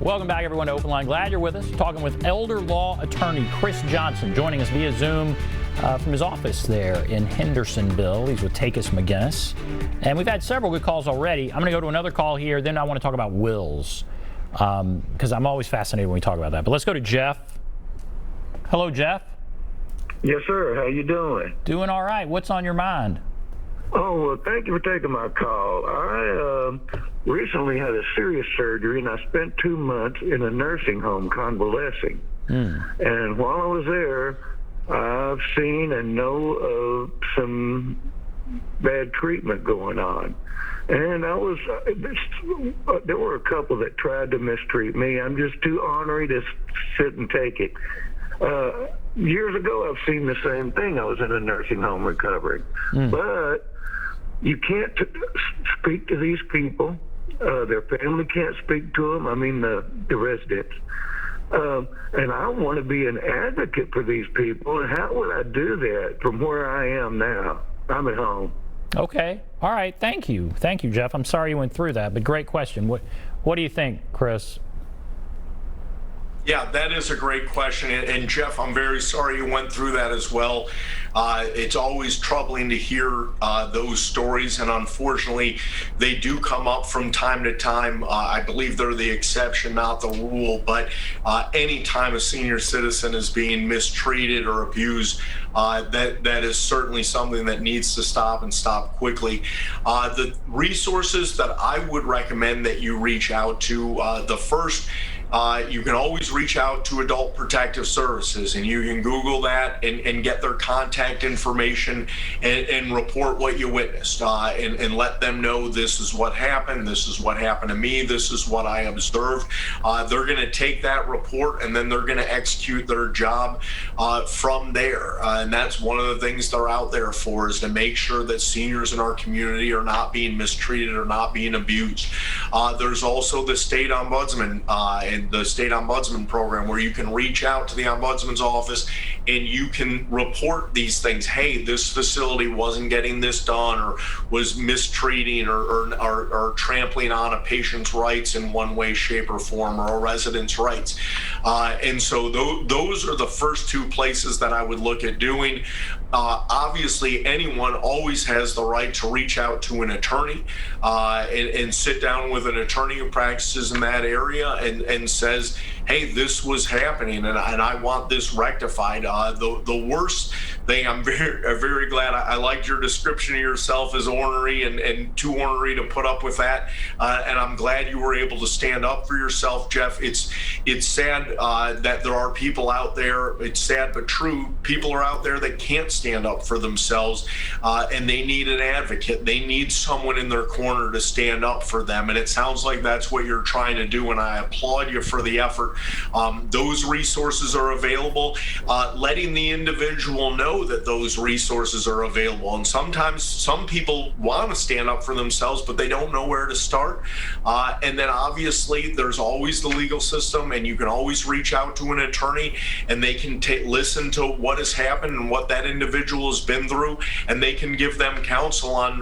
Welcome back, everyone, to Open Line. Glad you're with us. Talking with elder law attorney Chris Johnson, joining us via Zoom from his office there in Hendersonville. He's with Takacs McGinnis. And we've had several good calls already. I'm going to go to another call here. Then I want to talk about wills, because I'm always fascinated when we talk about that. But let's go to Jeff. Hello, Jeff. Yes, sir. How you doing? Doing all right. What's on your mind? Oh, well, thank you for taking my call. I recently had a serious surgery, and I spent 2 months in a nursing home convalescing. And while I was there, I've seen and know of some bad treatment going on. And there were a couple that tried to mistreat me. I'm just too ornery to sit and take it. Years ago, I've seen the same thing. I was in a nursing home recovering. But you can't speak to these people. Their family can't speak to them. I mean, the residents. And I want to be an advocate for these people. And how would I do that from where I am now? I'm at home. Okay. All right. Thank you. Thank you, Jeff. I'm sorry you went through that, but great question. What do you think, Chris? Yeah, that is a great question. And Jeff, I'm very sorry you went through that as well. It's always troubling to hear those stories, and unfortunately, they do come up from time to time. I believe they're the exception, not the rule, but anytime a senior citizen is being mistreated or abused, that is certainly something that needs to stop and stop quickly. The resources that I would recommend that you reach out to, the first, you can always reach out to Adult Protective Services, and you can Google that and get their contact information and report what you witnessed, and let them know this is what happened, this is what happened to me, this is what I observed. They're going to take that report and then they're going to execute their job from there. And that's one of the things they're out there for, is to make sure that seniors in our community are not being mistreated or not being abused. There's also the state ombudsman and the state ombudsman program, where you can reach out to the ombudsman's office and you can report these things. Hey, this facility wasn't getting this done, or was mistreating or trampling on a patient's rights in one way, shape, or form, or a resident's rights. And so those are the first two places that I would look at doing. Obviously, anyone always has the right to reach out to an attorney and sit down with an attorney who practices in that area and says, hey, this was happening and I want this rectified. The worst thing, I'm very glad, I liked your description of yourself as ornery and too ornery to put up with that. And I'm glad you were able to stand up for yourself, Jeff. It's sad that there are people out there, it's sad but true, people are out there that can't stand up for themselves, and they need an advocate. They need someone in their corner to stand up for them. And it sounds like that's what you're trying to do, and I applaud you for the effort. Those resources are available. Letting the individual know that those resources are available. And sometimes some people want to stand up for themselves, but they don't know where to start. And then obviously there's always the legal system, and you can always reach out to an attorney, and they can listen to what has happened and what that individual has been through, and they can give them counsel on,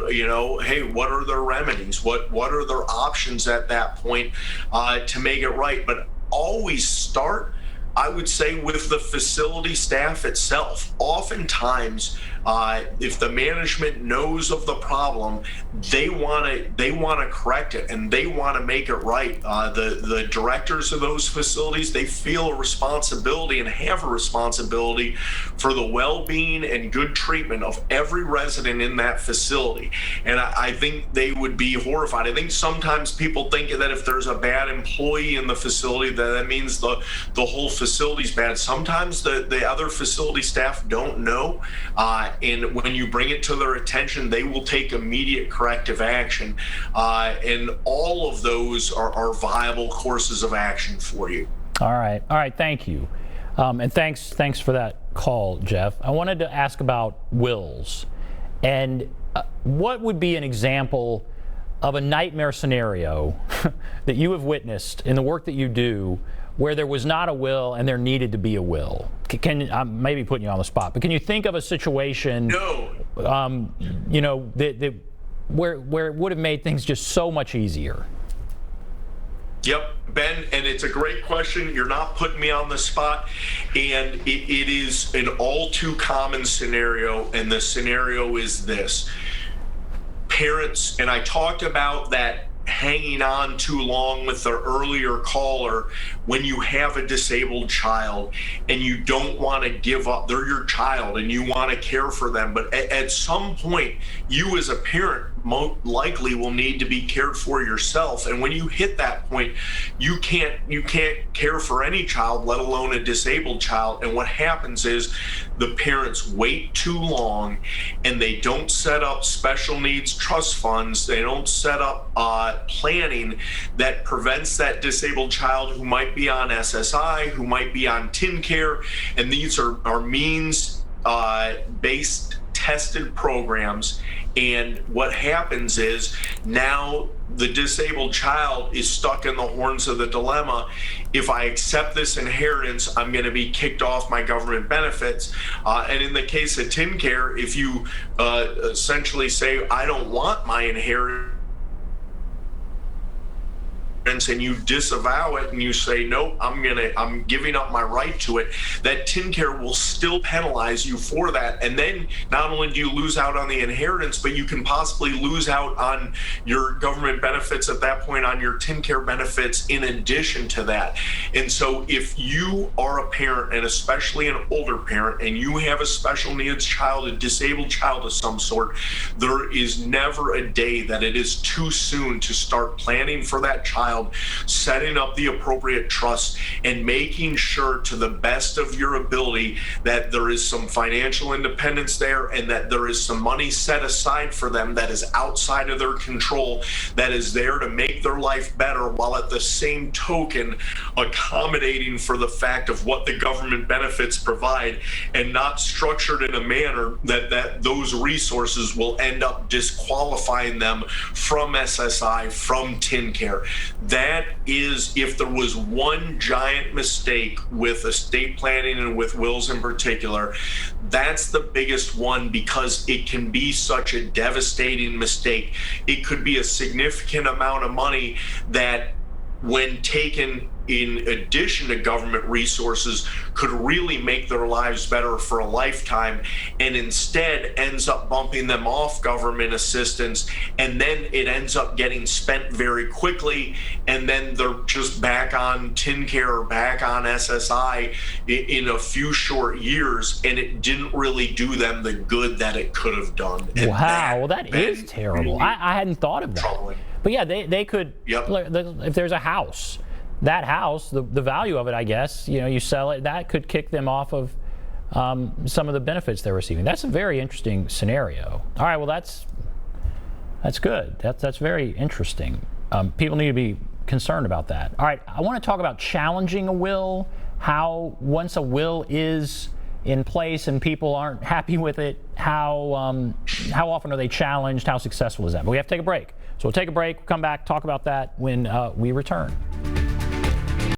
hey, what are their remedies? What are their options at that point to make it right? But always start, I would say, with the facility staff itself. Oftentimes, if the management knows of the problem, they want to correct it, and they want to make it right. The directors of those facilities, they feel a responsibility and have a responsibility for the well-being and good treatment of every resident in that facility. And I think they would be horrified. I think sometimes people think that if there's a bad employee in the facility, that means the whole facility's bad. Sometimes the other facility staff don't know. And when you bring it to their attention, they will take immediate corrective action. And all of those are viable courses of action for you. All right. Thank you. And thanks for that call, Jeff. I wanted to ask about wills. And what would be an example of a nightmare scenario that you have witnessed in the work that you do, where there was not a will and there needed to be a will? I'm maybe putting you on the spot, but can you think of a situation, No. Where it would have made things just so much easier? Yep, Ben, and it's a great question. You're not putting me on the spot, and it is an all too common scenario, and the scenario is this. Parents, and I talked about that hanging on too long with the earlier caller, when you have a disabled child and you don't want to give up, they're your child and you want to care for them, but at some point you as a parent most likely will need to be cared for yourself, and when you hit that point, you can't care for any child, let alone a disabled child. And what happens is the parents wait too long, and they don't set up special needs trust funds, they don't set up planning that prevents that disabled child who might be on SSI, who might be on TennCare, and these are means based tested programs. And what happens is now the disabled child is stuck in the horns of the dilemma. If I accept this inheritance, I'm going to be kicked off my government benefits. And in the case of TennCare, if you essentially say, I don't want my inheritance, and you disavow it and you say, nope, I'm giving up my right to it, that TennCare will still penalize you for that. And then not only do you lose out on the inheritance, but you can possibly lose out on your government benefits at that point, on your TennCare benefits in addition to that. And so if you are a parent, and especially an older parent, and you have a special needs child, a disabled child of some sort, there is never a day that it is too soon to start planning for that child, setting up the appropriate trust, and making sure to the best of your ability that there is some financial independence there, and that there is some money set aside for them that is outside of their control, that is there to make their life better, while at the same token accommodating for the fact of what the government benefits provide, and not structured in a manner that those resources will end up disqualifying them from SSI, from TennCare. That is, if there was one giant mistake with estate planning and with wills in particular, that's the biggest one, because it can be such a devastating mistake. It could be a significant amount of money that, when taken in addition to government resources, could really make their lives better for a lifetime, and instead ends up bumping them off government assistance, and then it ends up getting spent very quickly, and then they're just back on TennCare or back on SSI in a few short years, and it didn't really do them the good that it could have done. And wow, well, that is terrible. Really I hadn't thought of that. troubling. But yeah, they could, Yep. if there's a house, that house, the value of it, I guess, you sell it, that could kick them off of some of the benefits they're receiving. That's a very interesting scenario. All right, well, that's good. That's very interesting. People need to be concerned about that. All right, I want to talk about challenging a will, how once a will is in place and people aren't happy with it, how often are they challenged, how successful is that? But we have to take a break. So we'll take a break, come back, talk about that when we return.